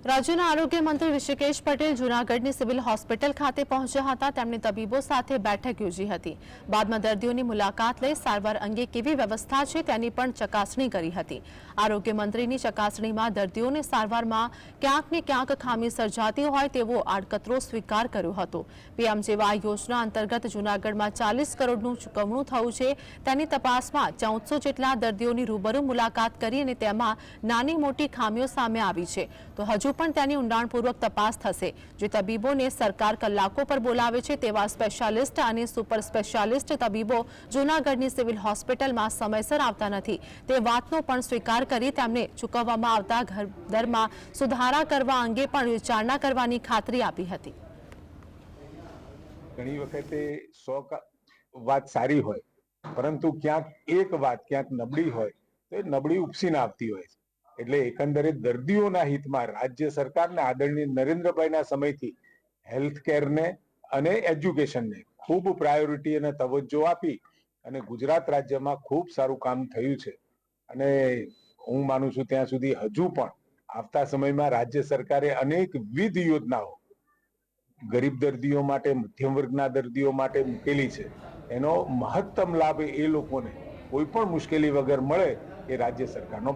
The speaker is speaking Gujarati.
રાજ્યના આરોગ્ય મંત્રી ઋષિકેશ પટેલ જૂનાગઢની સિવિલ હોસ્પિટલ ખાતે પહોંચ્યા હતા। તેમણે તબીબો સાથે બેઠક યોજી હતી। બાદમાં દર્દીઓની મુલાકાત લઈ સારવાર અંગે કેવી વ્યવસ્થા છે તેની પણ ચકાસણી કરી હતી। આરોગ્ય મંત્રીની ચકાસણીમાં દર્દીઓને સારવારમાં ક્યાંક ને ક્યાંક ખામી સર્જાતી હોય તેવો આડકતરો સ્વીકાર કર્યો હતો। પીએમજેવાય યોજના અંતર્ગત જૂનાગઢમાં 40 કરોડનું ચૂકવણું થયું છે। તેની તપાસમાં 1400 જેટલા દર્દીઓની રૂબરૂ મુલાકાત કરી અને તેમાં નાની મોટી ખામીઓ સામે આવી છે। તો હજુ પણ તેની ઊંડાણપૂર્વક તપાસ થશે। જે તબીબોને સરકાર કલાકો પર બોલાવે છે તેવા સ્પેશિયાલિસ્ટ અને સુપર સ્પેશિયાલિસ્ટ તબીબો જૂનાગઢની સિવિલ હોસ્પિટલમાં સમયસર આવતા નથી તે વાતનો પણ સ્વીકાર કરી તેમને ચૂકવવામાં આવતા દરમાં સુધારા કરવા અંગે પણ વિચારણા કરવાની ખાતરી આપી હતી। ઘણી વખતે 100 વાત સારી હોય પરંતુ ક્યાંક એક વાત ક્યાંક નબળી હોય તો એ નબળી ઉપસીને આવતી હોય છે। એટલે એકંદરે દર્દીઓના હિતમાં રાજ્ય સરકારના આદરણીય નરેન્દ્રભાઈના સમયથી હેલ્થ કેરને અને એજ્યુકેશનને ખૂબ પ્રાયોરિટી અને તવજ્જો આપી અને ગુજરાત રાજ્યમાં ખૂબ સારું કામ થયું છે। અને હું માનું છું ત્યાં સુધી હજુ પણ આવતા સમયમાં રાજ્ય સરકારે અનેકવિધ યોજનાઓ ગરીબ દર્દીઓ માટે, મધ્યમ વર્ગના દર્દીઓ માટે મૂકેલી છે। એનો મહત્તમ લાભ એ લોકોને કોઈ પણ મુશ્કેલી વગર મળે એ રાજ્ય સરકારનો